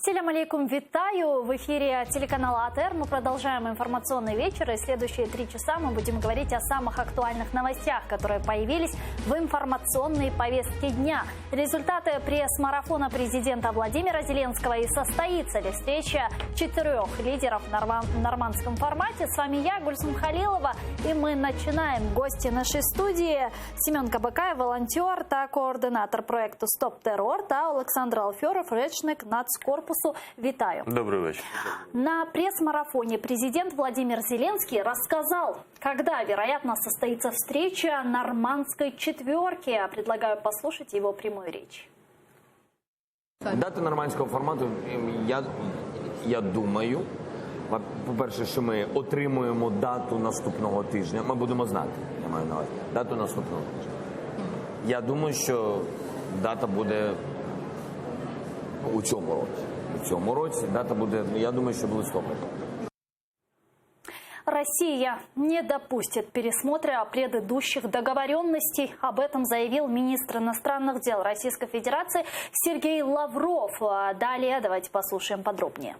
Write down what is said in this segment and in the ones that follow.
Селям алейкум, витаю! В эфире телеканала АТР. Мы продолжаем информационный вечер. И следующие 3 часа мы будем говорить о самых актуальных новостях, которые появились в информационной повестке дня. Результаты пресс-марафона президента Владимира Зеленского и состоится ли встреча 4 лидеров в нормандском формате. С вами я, Гульсум Халилова. И мы начинаем. Гости нашей студии Семен Кабакаев, волонтер та координатор проекту «Стоп террор» та Олександр Алферов, речник Нацкорпусу. Витаю. Добрый вечер. На пресс-марафоне президент Владимир Зеленский рассказал, когда, вероятно, состоится встреча нормандской четверки. Предлагаю послушать его прямую речь. Дата нормандського формату, я думаю, по-перше, що ми отримуємо дату наступного тижня. Ми будемо знати, я маю на увазі, дату наступного тижня. Я думаю, що дата буде у цьому році. У цьому році дата буде, я думаю, що в листопаді. Россия не допустит пересмотра предыдущих договоренностей. Об этом заявил министр иностранных дел Российской Федерации Сергей Лавров. Далее давайте послушаем подробнее.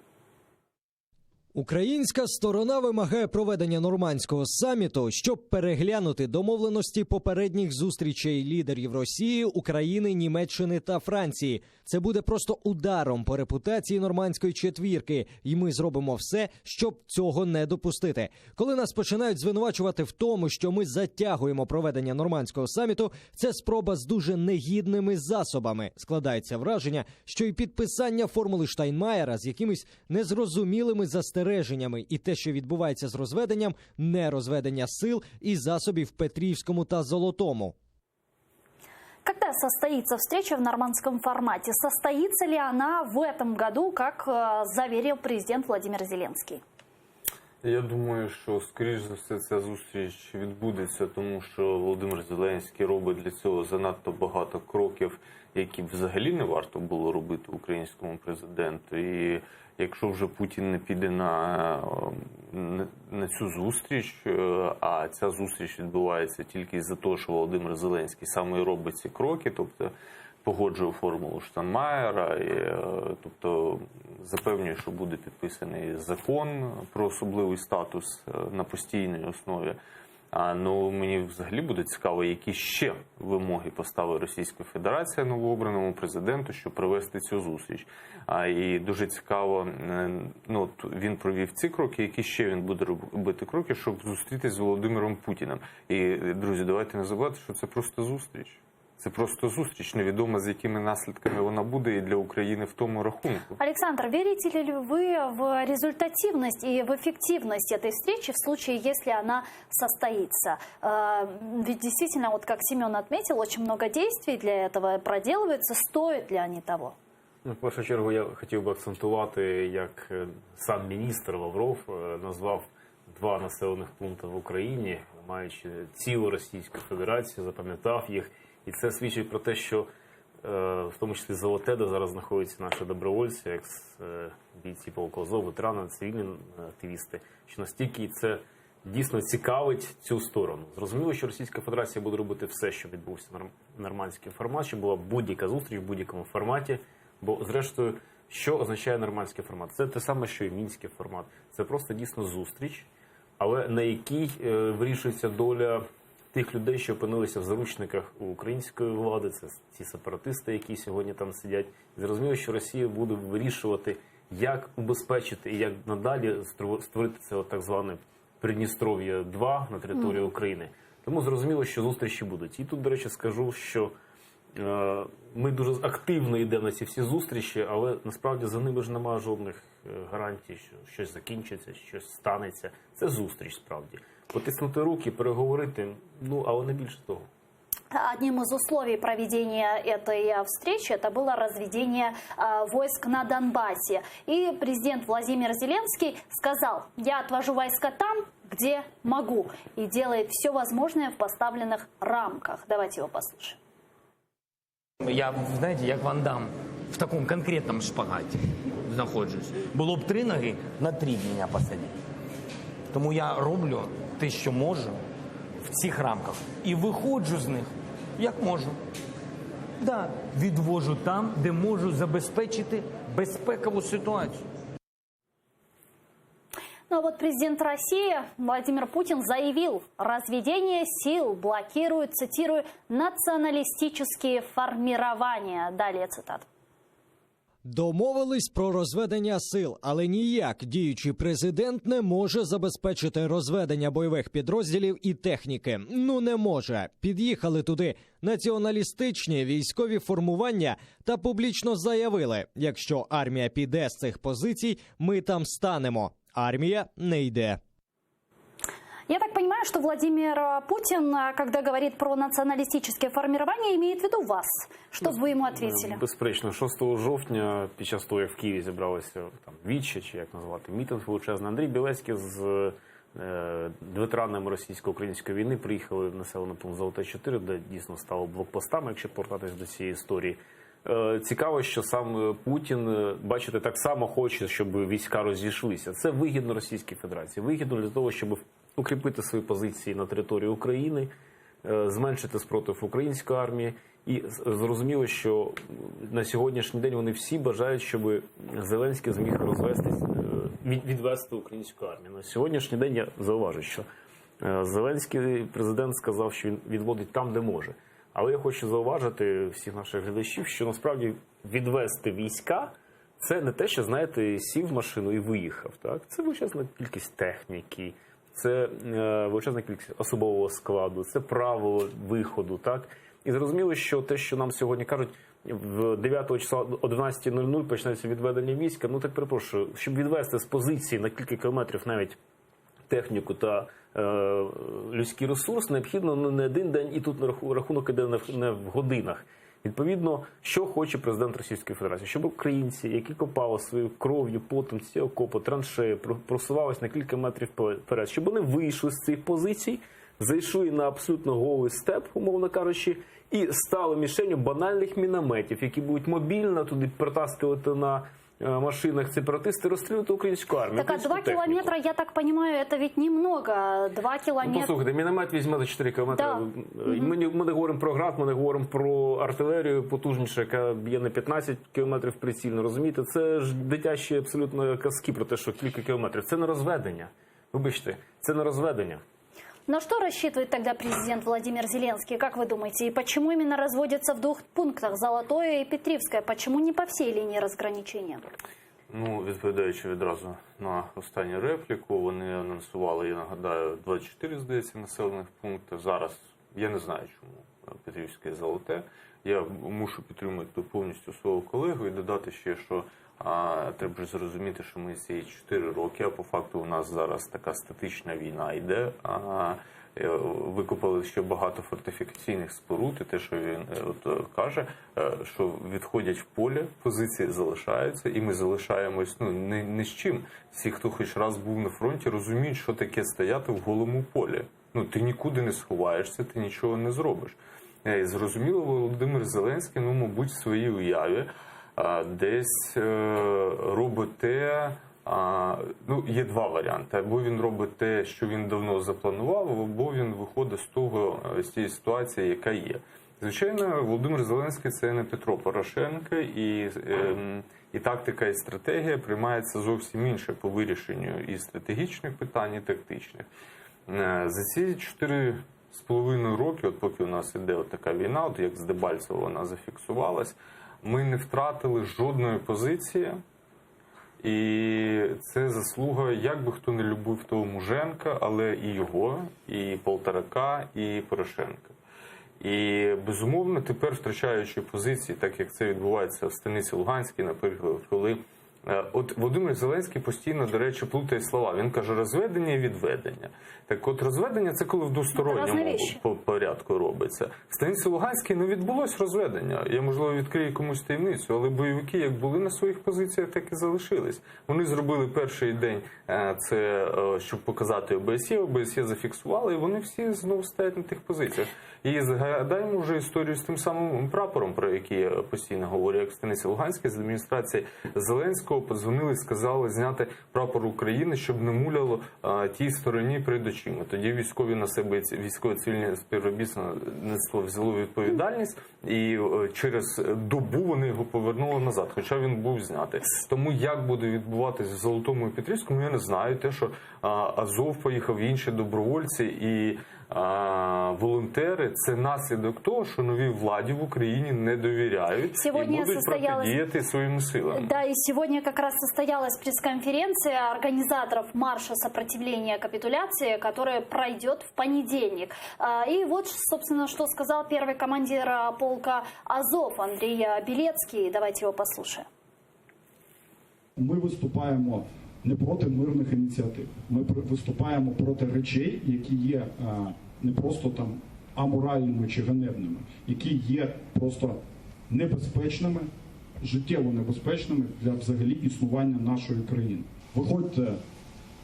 Українська сторона вимагає проведення нормандського саміту, щоб переглянути домовленості попередніх зустрічей лідерів Росії, України, Німеччини та Франції. Це буде просто ударом по репутації нормандської четвірки, і ми зробимо все, щоб цього не допустити. Коли нас починають звинувачувати в тому, що ми затягуємо проведення нормандського саміту, це спроба з дуже негідними засобами. Складається враження, що і підписання формули Штайнмаєра з якимись незрозумілими застереженнями і те, що відбувається з розведенням, не розведення сил і засобів в Петрівському та Золотому. Когда состоится встреча в нормандском формате? Состоится ли она в этом году, как заверил президент Владимир Зеленский? Я думаю, що, скоріш за все, ця зустріч відбудеться, тому що Володимир Зеленський робить для цього занадто багато кроків, які взагалі не варто було робити українському президенту. І якщо вже Путін не піде на цю зустріч, а ця зустріч відбувається тільки із-за того, що Володимир Зеленський саме і робить ці кроки, тобто погоджує формулу Штайнмаєра, тобто запевнює, що буде підписаний закон про особливий статус на постійній основі. Ну, мені взагалі буде цікаво, які ще вимоги поставить Російська Федерація новообраному президенту, щоб провести цю зустріч. І дуже цікаво, ну, він провів ці кроки, які ще він буде робити кроки, щоб зустрітися з Володимиром Путіним. І, друзі, давайте не забувати, що це просто зустріч. Це просто зустріч, невідомо з якими наслідками вона буде і для України в тому рахунку. Александр, верите ли вы в результативность и в эффективность этой встречи в случае, если она состоится? Ведь действительно, вот как Семен отметил, очень много действий для этого проделывается. Стоят ли они того? В першу чергу я хотів би акцентувати, як сам міністр Лавров назвав 2 населених пункти в Україні, маючи цілу Російську Федерацію, запам'ятав їх. І це свідчить про те, що в тому числі Золоте, де зараз знаходяться наші добровольці, як бійці полку Азов, ветерани, цивільні активісти, що настільки це дійсно цікавить цю сторону. Зрозуміло, що Російська Федерація буде робити все, щоб відбувся нормандський формат, щоб була будь-яка зустріч в будь-якому форматі, бо зрештою, що означає нормандський формат? Це те саме, що і мінський формат. Це просто дійсно зустріч, але на якій вирішується доля тих людей, що опинилися в заручниках у української влади, це ці сепаратисти, які сьогодні там сидять. Зрозуміло, що Росія буде вирішувати, як убезпечити і як надалі створити це так зване Придністров'я-2 на території України. Тому зрозуміло, що зустрічі будуть. І тут, до речі, скажу, що ми дуже активно йдемо на ці всі зустрічі, але насправді за ними ж немає жодних гарантій, що щось закінчиться, щось станеться. Це зустріч справді. Потиснути руки, переговорити, ну, але не більше того. Одним из условий проведения этой встречи это было разведение войск на Донбассе. И президент Владимир Зеленский сказал: я отвожу войска там, где могу, и делает все возможное в поставленных рамках. Давайте его послушаем. Я, знаєте, як Ван Дам в такому конкретному шпагаті знаходжусь. Було б 3 ноги, на 3 мене посадять. Тому я роблю те, що можу в цих рамках. І виходжу з них, як можу. Да, відвожу там, де можу забезпечити безпекову ситуацію. Ну а вот президент России Владимир Путин заявил, разведение сил блокирует, цитирую, националистические формирования. Далее цитата. Домовились про розведення сил, але ніяк діючий президент не може забезпечити розведення бойових підрозділів і техніки. Ну не може. Під'їхали туди націоналістичні військові формування та публічно заявили, якщо армія піде з цих позицій, ми там станемо. Армія не йде. Я так понимаю, что Владимир Путин, когда говорит про националистические формирования, имеет в виду вас. Что бы вы ему ответили? Безперечно, 6 жовтня, під час того, як в Києві зібралися там вічі, чи як назвати, мітинг величезний, Андрій Білецький з ветеранами російсько-української війни приїхали в населений пункт Золоте-4, де дійсно стало блокпостами, якщо повертатись до цієї історії. Цікаво, що сам Путін, бачите, так само хоче, щоб війська розійшлися. Це вигідно Російській Федерації. Вигідно для того, щоб укріпити свої позиції на території України, зменшити спротив української армії. І зрозуміло, що на сьогоднішній день вони всі бажають, щоб Зеленський зміг відвести українську армію. На сьогоднішній день я зауважу, що Зеленський президент сказав, що він відводить там, де може. Але я хочу зауважити всіх наших глядачів, що насправді відвести війська – це не те, що, знаєте, сів в машину і виїхав. Так? Це величезна кількість техніки, це величезна кількість особового складу, це правило виходу. Так? І зрозуміло, що те, що нам сьогодні кажуть, в 9 числа о 12:00 почнеться відведення війська, ну так перепрошую, щоб відвести з позиції на кілька кілометрів навіть техніку та людський ресурс, необхідно не один день, і тут рахунок іде не в годинах. Відповідно, що хоче президент Російської Федерації? Щоб українці, які копали своєю кров'ю, потом ці окопи, траншеї, просувалися на кілька метрів вперед, щоб вони вийшли з цих позицій, зайшли на абсолютно голий степ, умовно кажучи, і стали мішенню банальних мінометів, які будуть мобільно туди притаскувати на машинах сепаратисты расстреливают украинскую армию. Так, а 2 километра, я так понимаю, это ведь немного. 2 километра. Ну, послухайте, міномет візьме за 4 кілометри. Да. Ми не говоримо про град, ми не говоримо про артилерію потужніше, яка б'є на 15 кілометрів прицільно. Розумієте, це ж дитячі абсолютно казки про те, що кілька кілометрів. Це не розведення. Вибачте, це не розведення. На что рассчитывает тогда президент Владимир Зеленский, как вы думаете? И почему именно разводятся в 2 пунктах, Золотое и Петривское? Почему не по всей линии разграничения? Ну, відповідаючи відразу на останню репліку, вони анонсували, я нагадаю, 24, здається, населених пунктів. Зараз я не знаю, чому Петрівське і Золоте. Я мушу підтримати повністю свого колегу і додати ще, що треба ж зрозуміти, що ми ці 4 роки, а по факту у нас зараз така статична війна йде. Викопали ще багато фортифікаційних споруд, і те, що він каже, що відходять в поле, позиції залишаються, і ми залишаємось не з чим. Всі, хто хоч раз був на фронті, розуміють, що таке стояти в голому полі. Ти нікуди не сховаєшся, ти нічого не зробиш. І зрозуміло, Володимир Зеленський, мабуть, в своїй уяві десь робить те, є 2 варіанти. Або він робить те, що він давно запланував, або він виходить з тієї ситуації, яка є. Звичайно, Володимир Зеленський – це не Петро Порошенко, і тактика, і стратегія приймається зовсім інше по вирішенню і стратегічних питань, і тактичних. За ці 4,5 роки, поки у нас іде така війна, як з Дебальцево вона зафіксувалась, ми не втратили жодної позиції. І це заслуга, як би хто не любив того Муженка, але і його, і Полторака, і Порошенка. І, безумовно, тепер втрачаючи позиції, так як це відбувається в станиці Луганській, наприклад, коли Володимир Зеленський постійно, до речі, плутає слова. Він каже розведення і відведення. Так от розведення – це коли в двосторонньому порядку робиться. В станиці Луганській не відбулось розведення. Я, можливо, відкрию комусь таємницю, але бойовики як були на своїх позиціях, так і залишились. Вони зробили перший день це, щоб показати ОБСЄ, ОБСЄ зафіксували, і вони всі знову стоять на тих позиціях. І згадаємо вже історію з тим самим прапором, про який я постійно говорю, як в станиці Луганській, з адміністрації Зеленського Зеленського подзвонили і сказали зняти прапор України, щоб не муляло тій стороні перед очима. Тоді військові на себе, військово-цивільне співробітництво взяло відповідальність, і через добу вони його повернули назад, хоча він був знятий. Тому як буде відбуватися в Золотому і Петрівському, я не знаю. Те, що Азов поїхав, інші добровольці і волонтери, це наслідок того, що новій владі в Україні не довіряють Сегодня и будут противодействовать своими силами. Да, и сегодня как раз состоялась пресс-конференция организаторов марша сопротивления капитуляции, которая пройдет в понедельник. И вот, собственно, что сказал первый командир полка Азов Андрей Белецкий. Давайте его послушаем. Ми виступаємо не проти мирних ініціатив. Ми виступаємо проти речей, які є не просто там аморальними чи ганебними, які є просто небезпечними, життєво небезпечними для взагалі існування нашої країни. Виходьте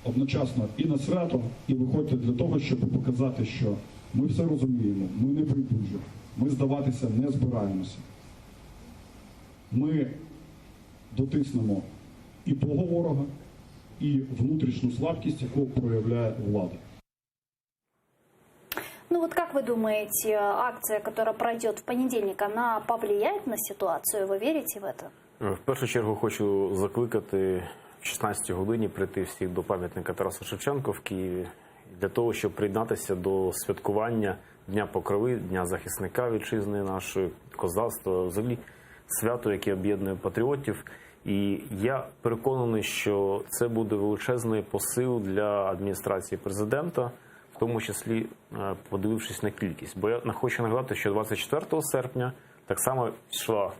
одночасно і на свято, і виходьте для того, щоб показати, що ми все розуміємо, ми не байдужі, ми здаватися не збираємося. Ми дотиснемо і того ворога, и внутреннюю слабкость, яку проявляет влада. Ну вот как вы думаете, акция, которая пройдет в понедельник, она повлияет на ситуацию? Вы верите в это? В першу чергу хочу закликати в 16-й годині прийти всіх до пам'ятника Тараса Шевченка в Києві для того, щоб приєднатися до святкування Дня Покрови, Дня захисника вітчизни нашої, козацтва, взагалі свято, яке об'єднує патріотів. І я переконаний, що це буде величезний посил для адміністрації президента, в тому числі подивившись на кількість. Бо я хочу нагадати, що 24 серпня так само йшла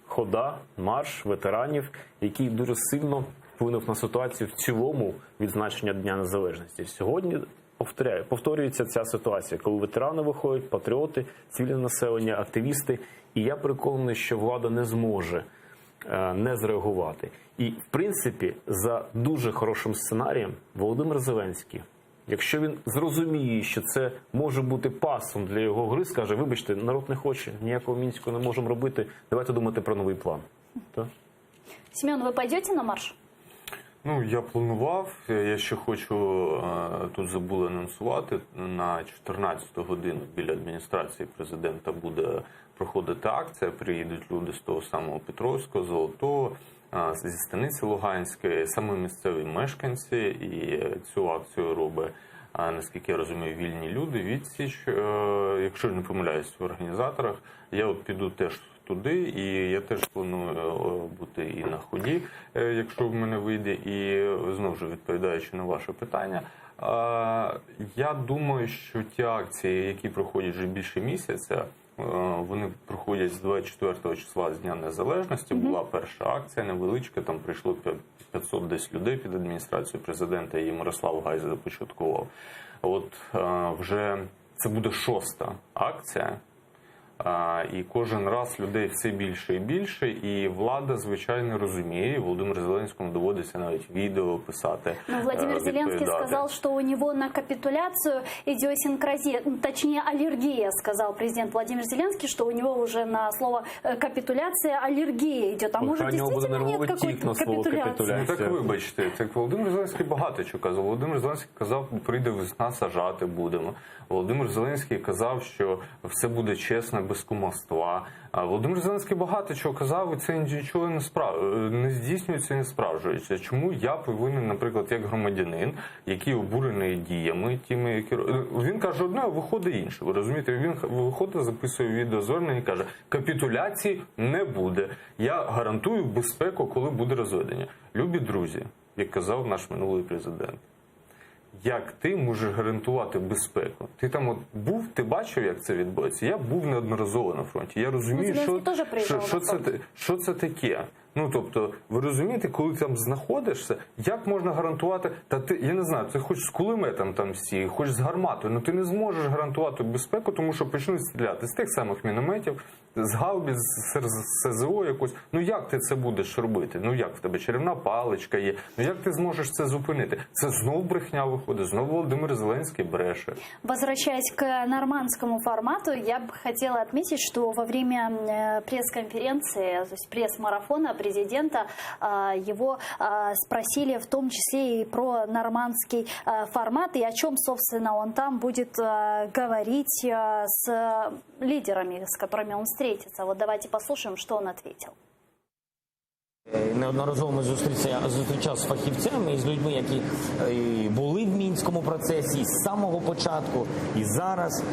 хода, марш ветеранів, який дуже сильно вплинув на ситуацію в цілому відзначення Дня Незалежності. Сьогодні, повторюється ця ситуація, коли ветерани виходять, патріоти, цивільне населення, активісти. І я переконаний, що влада не зможе не зреагувати. І, в принципі, за дуже хорошим сценарієм Володимир Зеленський, якщо він зрозуміє, що це може бути пасом для його гри, скаже, вибачте, народ не хоче, ніякого Мінську не можемо робити, давайте думати про новий план. Так? Семен, ви пойдете на марш? Ну, я планував, я ще хочу, тут забули анонсувати, на 14 годину біля адміністрації президента буде проходити акція, приїдуть люди з того самого Петровського, Золотого, зі Станиці Луганської, саме місцеві мешканці, і цю акцію робить, наскільки я розумію, вільні люди, відсіч, якщо я не помиляюсь в організаторах, я от піду теж туди, і я теж планую бути і на ході, якщо в мене вийде, і знову ж відповідаючи на ваше питання, я думаю, що ті акції, які проходять вже більше місяця, вони проходять з 24 числа, з Дня Незалежності, була перша акція невеличка, там прийшло 500 десь людей під адміністрацією президента, і Мирослав Гайз започаткував. От вже це буде 6-та акція, і кожен раз людей все більше і більше, і влада, звичайно, розуміє, Володимиру Зеленському доводиться навіть відео писати. Но Владимир Зеленский сказал, что у него на капитуляцию идиосинкразия, точнее аллергия, сказал президент Владимир Зеленский, что у него уже на слово капитуляция аллергия идет. А может, действительно нет какой-то капитуляции? Ну так вибачте, так Володимир Зеленський багато чого казав. Володимир Зеленський казав, прийде весна, саджати будемо. Володимир Зеленський казав, що все буде чесно, без кумовства. Володимир Зеленський багато чого казав, і це нічого не здійснюється і не справджується. Чому я повинен, наприклад, як громадянин, який обурений діями, тими, які... Він каже одне, а виходить інше. Ви розумієте? Він виходить, записує відеозвернення і каже, капітуляції не буде. Я гарантую безпеку, коли буде розведення. Любі друзі, як казав наш минулий президент, як ти можеш гарантувати безпеку? Ти там от був, ти бачив, як це відбувається? Я був неодноразово на фронті. Я розумію, що це таке. Ну, тобто, ви розумієте, коли там знаходишся, як можна гарантувати, та ти, я не знаю, це хоч з кулеметом там всі, хоч з гарматою, але ти не зможеш гарантувати безпеку, тому що почнуть стріляти з тих самих мінометів, з гаубиць, з СЗО якось. Ну як ти це будеш робити? Ну як в тебе чарівна паличка є? Ну як ти зможеш це зупинити? Це знов брехня виходить, знов Володимир Зеленский бреше. Возвращаясь к нормандскому формату, я бы хотела отметить, что во время пресс-конференции, то есть пресс-марафона президента, его спросили в том числе и про нормандский формат, и о чем, собственно, он там будет говорить с лидерами, с которыми он встретится. Вот давайте послушаем, что он ответил. Неодноразово ми зустрічався з фахівцями і з людьми, які були в Мінському процесі з самого початку, і зараз,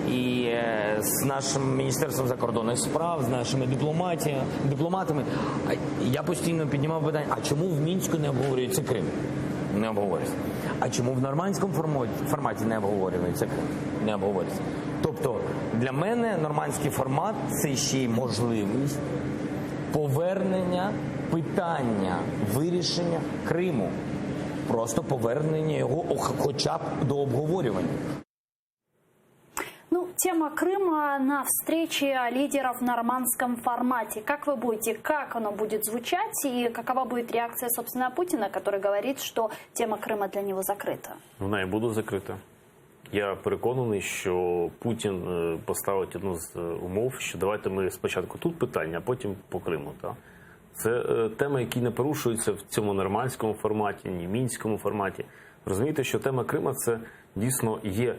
і з нашим Міністерством закордонних справ, з нашими дипломатами. Я постійно піднімав питання, а чому в Мінську не обговорюється Крим? Не обговорюється. А чому в нормандському форматі не обговорюється Крим? Не обговорюється. Тобто, для мене нормандський формат – це ще й можливість повернення питання вирішення Криму. Просто повернення його хоча б до обговорювання. Ну, тема Крыма на встрече лидеров в нормандском формате. Как вы будете, как оно будет звучать и какова будет реакция, собственно, Путина, который говорит, что тема Крыма для него закрыта? Вона і буде закрита. Я переконаний, що Путін поставить одну з умов, що давайте ми спочатку тут питання, а потім по Криму. Це тема, які не порушуються в цьому нормандському форматі, ні мінському форматі. Розумієте, що тема Крима – це дійсно є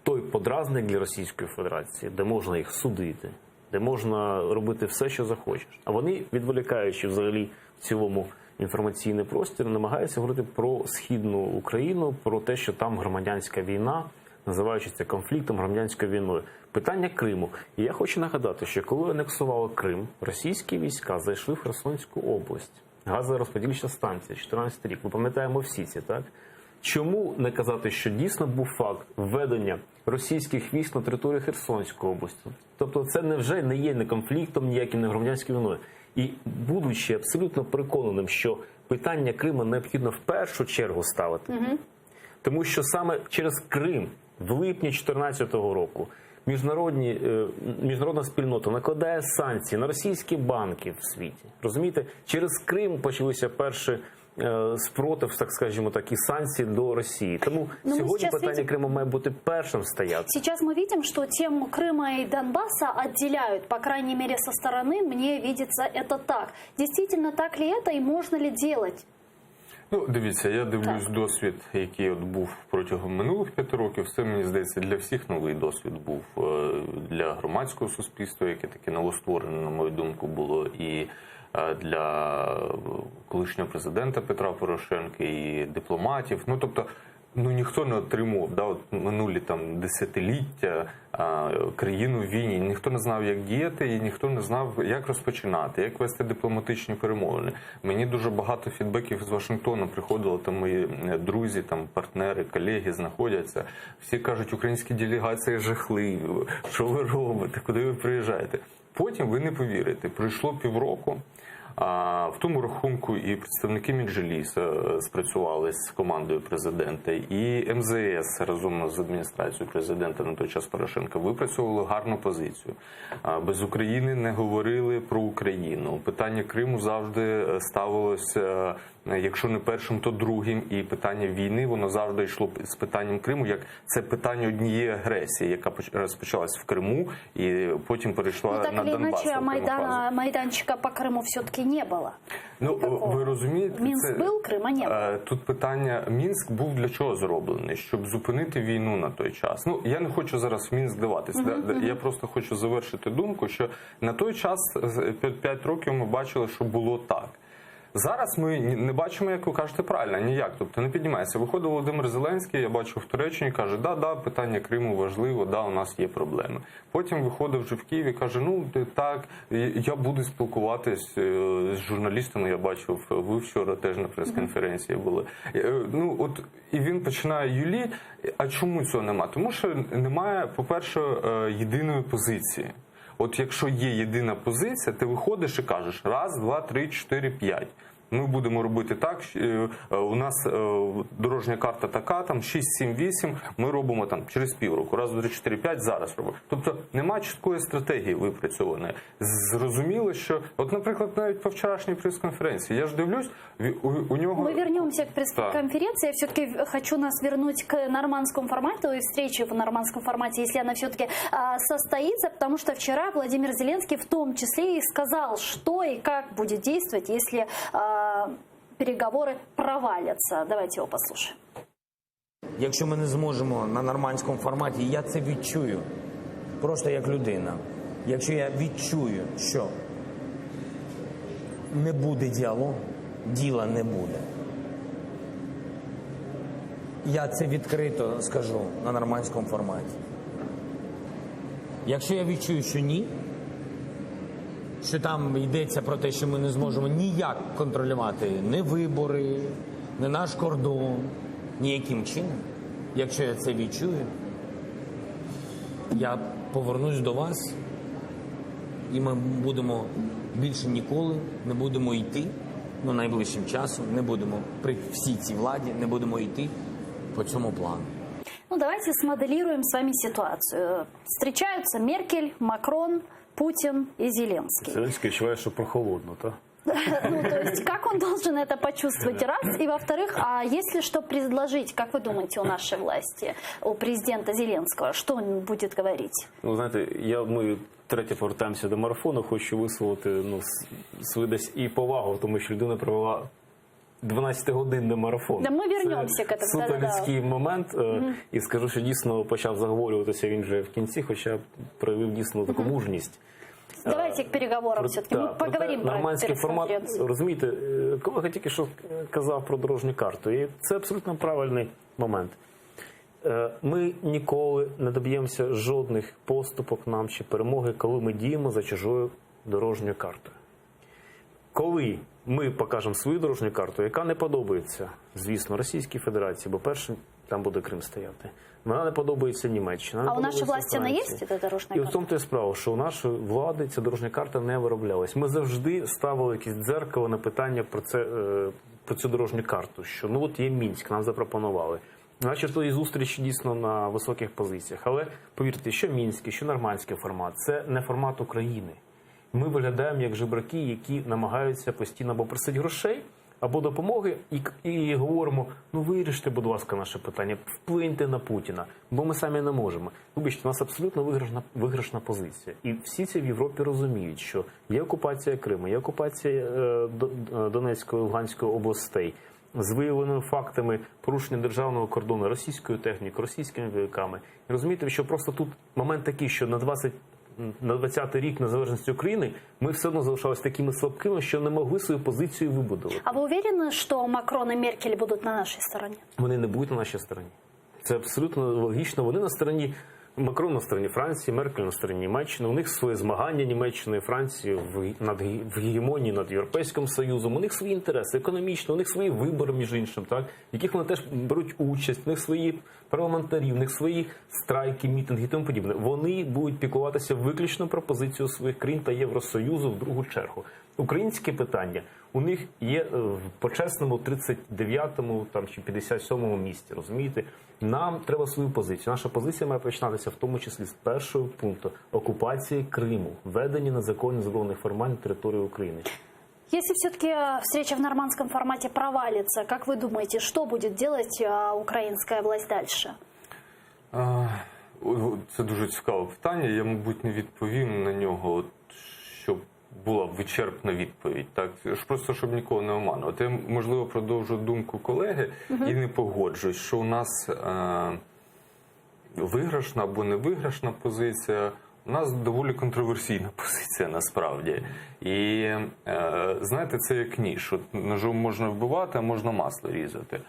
той подразник для Російської Федерації, де можна їх судити, де можна робити все, що захочеш. А вони, відволікаючи взагалі в цілому інформаційний простір, намагаються говорити про Східну Україну, про те, що там громадянська війна, називаючи це конфліктом, громадянською війною. Питання Криму. І я хочу нагадати, що коли анексували Крим, російські війська зайшли в Херсонську область. Газорозподільча станція, 14 рік. Ми пам'ятаємо всі ці, так? Чому не казати, що дійсно був факт введення російських військ на територію Херсонської області? Тобто це невже не є не конфліктом, ніяким не громадянською війною? І будучи абсолютно переконаним, що питання Криму необхідно в першу чергу ставити, тому що саме через Крим в липні 2014 року міжнародна спільнота накладає санкції на російські банки в світі. Розумієте? Через Крим почалися перші спротив, так скажімо так, і санкції до Росії. Тому сьогодні питання Криму має бути першим стояти. Сейчас мы видим, что тему Крыма и Донбасса отделяют. По крайней мере, со стороны мне видится это так. Действительно так ли это и можно ли делать? Ну, дивіться, я дивлюсь досвід, який от був протягом минулих 5 років. Це, мені здається, для всіх новий досвід був. Для громадського суспільства, яке таке новостворене, на мою думку, було, і для колишнього президента Петра Порошенка, і дипломатів. Ну, тобто, ніхто не отримував, от минулі там десятиліття країну в війні. Ніхто не знав, як діяти, і ніхто не знав, як розпочинати, як вести дипломатичні перемовини. Мені дуже багато фідбеків з Вашингтону приходило, там мої друзі, там партнери, колеги знаходяться. Всі кажуть, українські делегації жахливі, що ви робите, куди ви приїжджаєте. Потім ви не повірите, пройшло півроку. В тому рахунку і представники Меджлісу спрацювали з командою президента, і МЗС разом з адміністрацією президента на той час Порошенка випрацьовували гарну позицію. Без України не говорили про Україну. Питання Криму завжди ставилося, якщо не першим, то другим. І питання війни, воно завжди йшло з питанням Криму, як це питання однієї агресії, яка розпочалась в Криму і потім перейшла на Донбас. Так или иначе, майданчика по Криму все-таки не було. Ну, ви розумієте, Мінськ був, Крима не було. Тут питання, Мінськ був для чого зроблений? Щоб зупинити війну на той час. Ну, я не хочу зараз в Мінськ даватись. Я просто хочу завершити думку, що на той час, 5 років, ми бачили, що було так. Зараз ми не бачимо, як ви кажете, правильно, ніяк. Тобто не піднімається. Виходить Володимир Зеленський, я бачу в Туреччині, каже, да, питання Криму важливо, у нас є проблеми. Потім виходить вже в Києві, каже, так, я буду спілкуватись з журналістами, я бачив, ви вчора теж на прес-конференції були. І він починає юлі. А чому цього нема? Тому що немає, по-перше, єдиної позиції. От якщо є єдина позиція, ти виходиш і кажеш 1, 2, 3, 4, 5. ми будемо робити так, що у нас дорожня карта така, там 6, 7, 8, ми робимо там через півроку, раз, 2, 3, 4, 5, зараз робимо. Тобто нема чіткої стратегії випрацьованої. Зрозуміло, що, от, наприклад, навіть по вчорашній прес-конференції, я ж дивлюсь, у нього... Мы вернемся к пресс-конференции. Я все-таки хочу нас вернуть к нормандскому формату и встрече в нормандском формате, если она все-таки состоится, потому что вчера Владимир Зеленский в том числе и сказал, что и как будет действовать, если переговоры провалятся. Давайте его послушаем. Якщо ми не зможемо на нормандському форматі, я це відчую, просто як людина. Якщо я відчую, що не буде діалогу, діла не буде. Я це відкрито скажу на нормандському форматі. Якщо я відчую, що ні, що там йдеться про те, що ми не зможемо ніяк контролювати ні вибори, ні наш кордон, ніяким чином, якщо я це відчую, я повернусь до вас, і ми будемо більше ніколи не будемо йти, найближчим часом не будемо при всій цій владі, не будемо йти по цьому плану. Ну, давайте смоделируем с вами ситуацию. Встречаются Меркель, Макрон, Путин и Зеленский. Зеленський відчуває, що прохолодно, так? Ну, то есть, как он должен это почувствовать, раз? И, во-вторых, а если что предложить, как вы думаете, у нашей власти, у президента Зеленского, что он будет говорить? Ну, знаєте, ми третє повертаємося до марафону, хочу висловити свою десь і повагу, тому що людина провела 12-годинний марафон. Да, ми вернемося к этому. Суто людський момент. І скажу, що дійсно почав заговорюватися він вже в кінці, хоча проявив дійсно таку мужність. Давайте к переговорам все-таки. Мы поговорим про нормандський формат. прес-конференцию. Розумієте, колега тільки що казав про дорожню карту. І це абсолютно правильний момент. Ми ніколи не доб'ємося жодних поступок нам чи перемоги, коли ми діємо за чужою дорожньою картою. Коли ми покажемо свою дорожню карту, яка не подобається, звісно, Російській Федерації, бо першим там буде Крим стояти. Вона не подобається Німеччина. А у нашей власти она есть, эта дорожная І карта? в тому то справа, що у нашої влади ця дорожня карта не вироблялась. Ми завжди ставили якесь дзеркало на питання про цю дорожню карту, що от є Мінськ, нам запропонували. Начебто і зустрічі дійсно на високих позиціях. Але повірте, що мінський, що нормандський формат – це не формат України. Ми виглядаємо як жебраки, які намагаються постійно або просити грошей, або допомоги, і говоримо, виріште, будь ласка, наше питання, вплиньте на Путіна, бо ми самі не можемо. Вибачте, у нас абсолютно виграшна позиція. І всі це в Європі розуміють, що є окупація Криму, є окупація Донецької, Луганської областей, з виявленими фактами порушення державного кордону російською технікою, російськими вояками. І розумієте, що просто тут момент такий, що на 20-й рік незалежності України ми все одно залишалися такими слабкими, що не могли свою позицію вибудувати. А вы уверены, что Макрон и Меркель будут на нашей стороне? Вони не будуть на нашій стороні. Це абсолютно логічно. Вони на стороні, Макрон на стороні Франції, Меркель на стороні Німеччини. У них своє змагання Німеччини і Франції в гегемонії над Європейським Союзом. У них свої інтереси економічні, у них свої вибори, між іншим, так, в яких вони теж беруть участь, у них свої парламентарі, у них свої страйки, мітинги і тому подібне. Вони будуть піклуватися виключно про позицію своїх країн та Євросоюзу в другу чергу. Українське питання у них є в почесному 39-му чи 57-му місці, розумієте? Нам треба свою позицію. Наша позиція має починатися в тому числі з першого пункту окупації Криму, введення незаконних збройних формувань на територію України. Если все-таки встреча в нормандском формате провалится, как вы думаете, что будет делать украинская власть дальше? Це дуже цікаве питання. Я, мабуть, не відповім на нього, щоб була вичерпна відповідь. Так? Просто, щоб нікого не оманувати. Я, можливо, продовжу думку колеги і не погоджуюсь, що у нас виграшна або невиграшна позиція. У нас доволі контроверсійна позиція, насправді. І, знаєте, це як ніж. Ножом можна вбивати, а можна масло різати.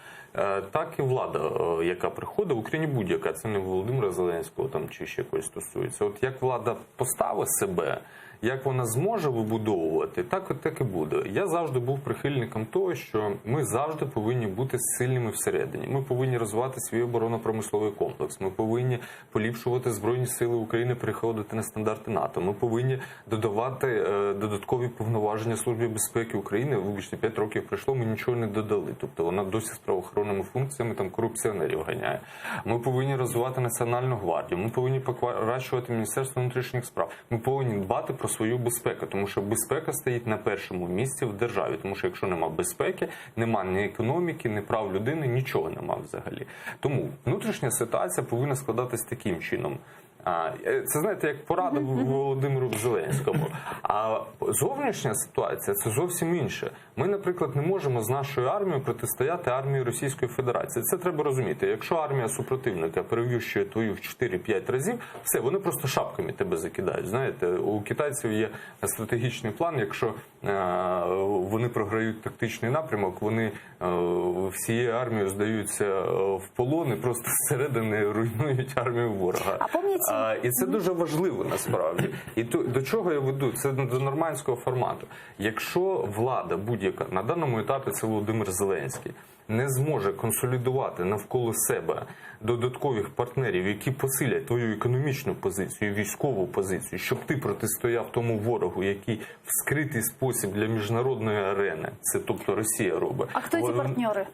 Так і влада, яка приходить, в Україні будь-яка, це не Володимира Зеленського чи ще когось стосується. От як влада поставить себе, як вона зможе вибудовувати, так і буде. Я завжди був прихильником того, що ми завжди повинні бути сильними всередині. Ми повинні розвивати свій оборонно-промисловий комплекс. Ми повинні поліпшувати Збройні сили України, переходити на стандарти НАТО. Ми повинні додавати додаткові повноваження Службі безпеки України. Вибачте, 5 років пройшло, ми нічого не додали. Тобто вона досі з правоохоронними функціями там корупціонерів ганяє. Ми повинні розвивати Національну гвардію. Ми повинні покращувати Міністерство внутрішніх справ. Ми повинні дбати про свою безпеку, тому що безпека стоїть на першому місці в державі. Тому що якщо нема безпеки, нема ні економіки, ні прав людини, нічого нема взагалі. Тому внутрішня ситуація повинна складатись таким чином. Це, знаєте, як порада Володимиру Зеленському. А зовнішня ситуація – це зовсім інше. Ми, наприклад, не можемо з нашою армією протистояти армії Російської Федерації. Це треба розуміти. Якщо армія супротивника перевищує твою в 4-5 разів, все, вони просто шапками тебе закидають. Знаєте, у китайців є стратегічний план, якщо вони програють тактичний напрямок, вони всією армією здаються в полон і просто зсередини руйнують армію ворога. А помните? І це дуже важливо насправді. І до чого я веду? Це до нормандського формату. Якщо влада будь-яка, на даному етапі це Володимир Зеленський, не зможе консолідувати навколо себе додаткових партнерів, які посилять твою економічну позицію, військову позицію, щоб ти протистояв тому ворогу, який в скритий спосіб для міжнародної арени, це тобто Росія робить. А хто ці партнери?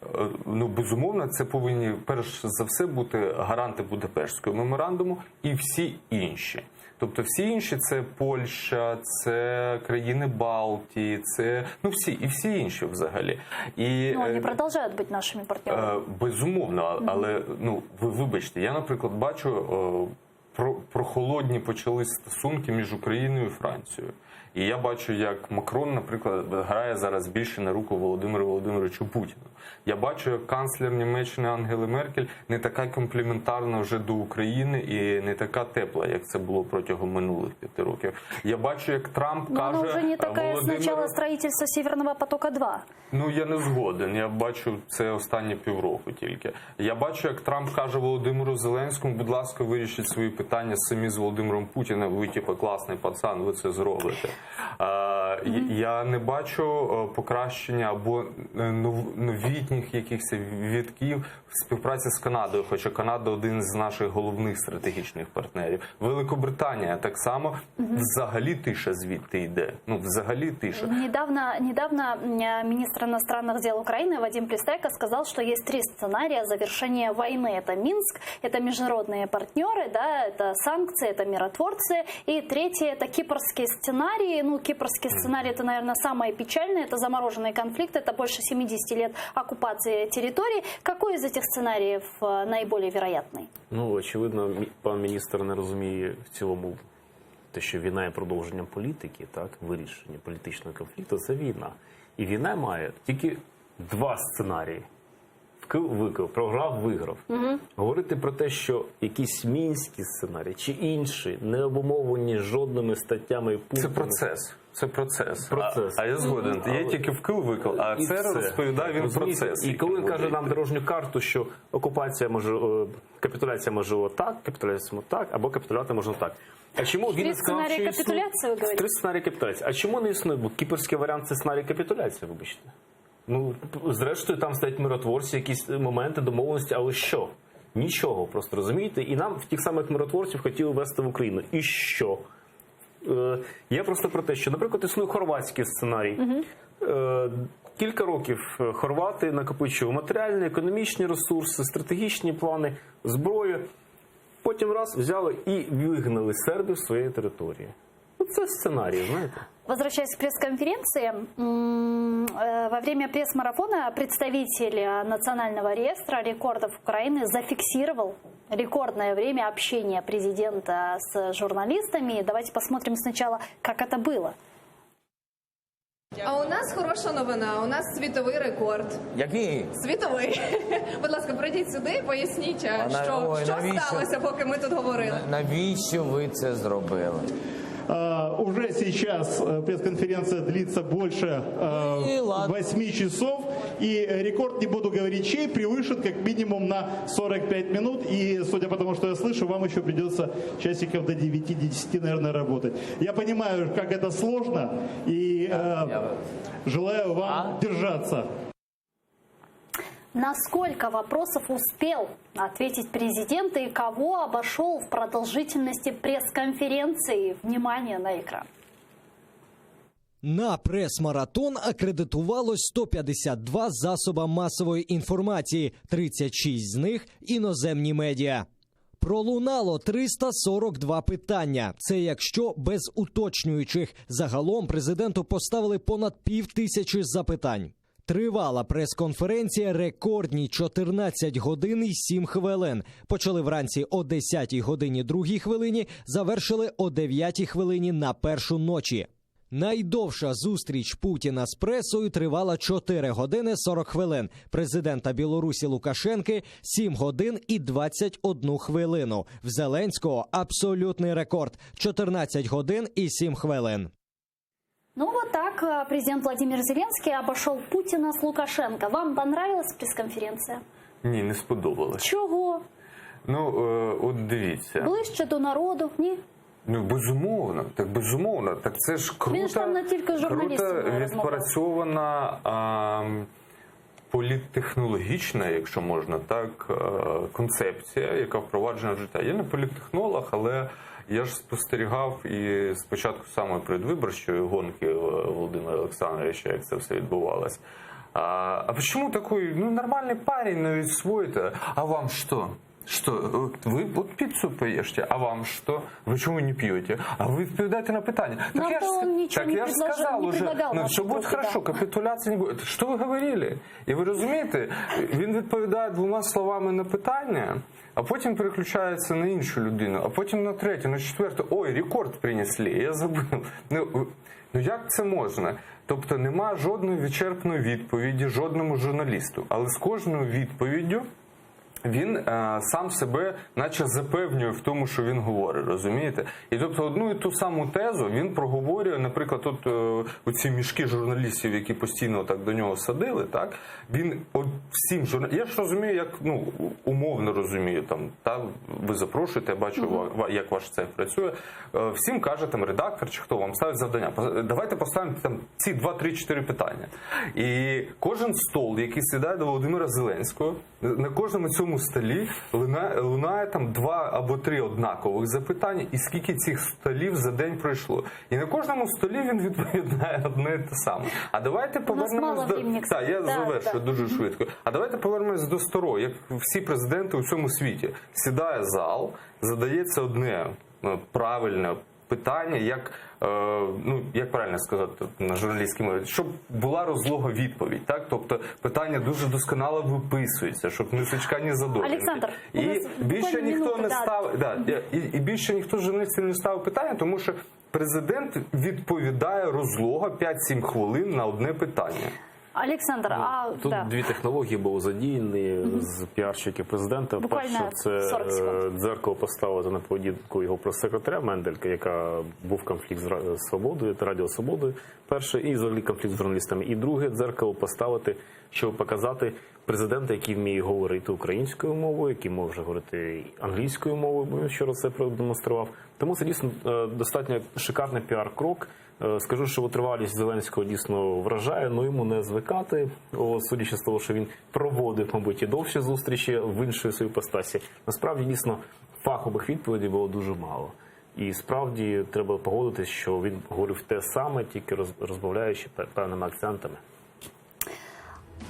Ну, безумовно, це повинні перш за все бути гаранти Будапештського меморандуму і всі інші. Тобто всі інші – це Польща, це країни Балтії, це всі інші взагалі. І вони продовжують бути нашими партнерами. Безумовно, але ви вибачте, я, наприклад, бачу прохолодні почались стосунки між Україною і Францією. І я бачу, як Макрон, наприклад, грає зараз більше на руку Володимиру Володимировичу Путіну. Я бачу, як канцлер Німеччини Ангели Меркель не така компліментарна вже до України і не така тепла, як це було протягом минулих 5 років. Я бачу, як Трамп каже... вона вже не така з початку будівництва Северного потока-2. Я не згоден. Я бачу це останні півроку тільки. Я бачу, як Трамп каже Володимиру Зеленському, будь ласка, вирішіть свої питання самі з Володимиром Путіним, ви типу класний пацан, ви це зробите. Я не бачу покращення або новітніх якихось відків в співпраці з Канадою, хоча Канада один з наших головних стратегічних партнерів. Великобританія так само, взагалі тиша звідти йде. Взагалі тиша. Недавно министр иностранных дел Украины Вадим Пристайко сказал, что есть 3 сценария завершения войны. Это Минск, это международные партнеры, да, это санкции, это миротворцы. И третий – это кипрский сценарий. Кипрский сценарий – это, наверное, самое печальное. Это замороженный конфликт, это больше 70 лет оккупации территорий. Какой из этих сценаріїв наиболее вероятний? Очевидно, пан міністр не розуміє в цілому те, що війна є продовженням політики, так, вирішення політичного конфлікту – це війна. І війна має тільки 2 сценарії. Вкив-викив, програв-виграв. Говорити про те, що якісь мінські сценарії чи інші, не обумовлені жодними статтями і пунктами. Це процес. А я згоден. Є тільки вкив-викив, а це розповідає він процес. І коли каже нам дорожню карту, що капітуляція може отак, капітуляція так, або капітулювати можна так. А чому він сказав, що існує 3 сценарії капітуляції? А чому не існує? Бо кіпрський варіант – це сценарій капітуляції, вибачте. Зрештою, там стоять миротворці, якісь моменти, домовленості, але що? Нічого, просто розумієте? І нам в тих самих миротворців хотіли ввести в Україну. І що? Я просто про те, що, наприклад, існує хорватський сценарій. Кілька років хорвати накопичували матеріальні, економічні ресурси, стратегічні плани, зброю. Потім раз взяли і вигнали сербів з своєї території. Це сценарій, знаєте. Возвращаясь к пресс-конференции, во время пресс-марафона представитель Национального реестра рекордов Украины зафиксировал рекордное время общения президента с журналистами. Давайте посмотрим сначала, как это было. А у нас хороша новина, у нас світовий рекорд. Який? Світовий. Будь ласка, прийдіть сюди і поясніть, що сталося, поки ми тут говорили. Навіщо ви це зробили? Уже сейчас пресс-конференция длится больше 8 часов, И рекорд, не буду говорить чей, превышен как минимум на 45 минут. И судя по тому, что я слышу, вам еще придется часиков до 9-10, наверное, работать. Я понимаю, как это сложно, и желаю вам держаться. На сколько вопросов успел ответить президент и кого обошел в продолжительности пресс-конференции? Внимание на экран. На прес-маратон акредитувалось 152 засоба масової інформації, 36 з них – іноземні медіа. Пролунало 342 питання. Це якщо без уточнюючих. Загалом президенту поставили понад 5000 запитань. Тривала прес-конференція рекордні 14 годин і 7 хвилин. Почали вранці о 10 годині 2 хвилині, завершили о 9 хвилині на першу ночі. Найдовша зустріч Путіна з пресою тривала 4 години 40 хвилин. Президента Білорусі Лукашенки – 7 годин і 21 хвилину. В Зеленського абсолютний рекорд – 14 годин і 7 хвилин. Ну вот так президент Владимир Зеленский обошел Путина с Лукашенко. Вам понравилась пресс-конференция? Ні, не сподобалось. Чого? Ну, от дивіться. Ближче до народу, ні? Ну, безумовно, так це ж Він ж там не тільки з журналістами відпрацьована політтехнологічна, якщо можна так, концепція, яка впроваджена в життя. Я не політтехнолог, але я ж спостерігав і спочатку самої передвиборчої гонки Володимира Олександровича, як це все відбувалось. А почему такой, нормальный парень, ведь свой-то, а вам что? Что? Вы вот пиццу поешьте, а вам что? Вы чего не пьете? А вы отвечаете на питание. Так я же сказал уже, что будет хорошо, капитуляции не будет. Что вы говорили? І ви розумієте, він відповідає 2 словами на питання, а потім переключається на іншу людину, а потім на третю, на четверту. Ой, рекорд принесли, я забув. Ну як це можна? Тобто нема жодної вичерпної відповіді жодному журналісту. Але з кожною відповіддю він сам себе наче запевнює в тому, що він говорить, розумієте? І тобто одну і ту саму тезу він проговорює, наприклад, тут оці мішки журналістів, які постійно так до нього садили, так? Він всім журналістам, я ж розумію, як, умовно розумію, ви запрошуєте, я бачу, як ваш цех працює, всім каже редактор чи хто вам ставить завдання. Давайте поставимо ці 2, 3, 4 питання. І кожен стол, який сідає до Володимира Зеленського, на кожному цьому столі лунає 2 або 3 однакових запитання, і скільки цих столів за день пройшло. І на кожному столі він відповідає одне і те саме. А давайте повернемось до... Так, я завершую дуже швидко. А давайте повернемось до старого, як всі президенти у цьому світі. Сідає зал, задається одне правильне питання, як правильно сказати на журналістській мові, щоб була розлога відповідь, так? Тобто питання дуже досконало виписується, щоб не сучка, ні задовження. Олександр, і більше ніхто не ставив, і більше ніхто з журналістів не ставив питання, тому що президент відповідає розлого 5-7 хвилин на одне питання. Олександр, тут да. 2 технології були задіяні з піарщиків президента. Буквально перше, це дзеркало поставити на поведінку його прес-секретаря Менделька, яка був конфлікт з Свободою, Радіо Свободою, перше, і взагалі конфлікт з журналістами. І друге, дзеркало поставити, щоб показати президента, який вміє говорити українською мовою, який може говорити англійською мовою, бо він вчора це продемонстрував. Тому це дійсно достатньо шикарний піар-крок. Скажу, що витривалість Зеленського дійсно вражає, але йому не звикати, судячи з того, що він проводив, мабуть, і довші зустрічі в іншій своїй іпостасі. Насправді, дійсно, фахових відповідей було дуже мало. І справді треба погодитись, що він говорив те саме, тільки розмовляючи певними акцентами.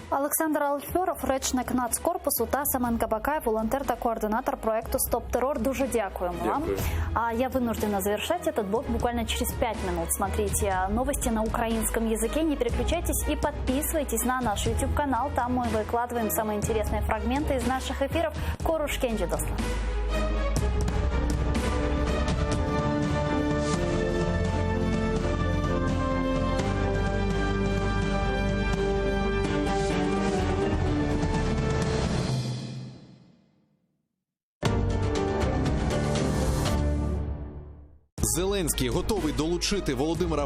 Олександр Альферов, речник Нацкорпусу, та Семен Бакаєв, волонтер та координатор проекту «Стоп террор». Дуже дякуємо вам. А я вынуждена завершать этот блок буквально через 5 минут. Смотрите новости на украинском языке, не переключайтесь и подписывайтесь на наш YouTube-канал. Там мы выкладываем самые интересные фрагменты из наших эфиров. Коруш Кенджи Досла. Зеленський готовий долучити Володимира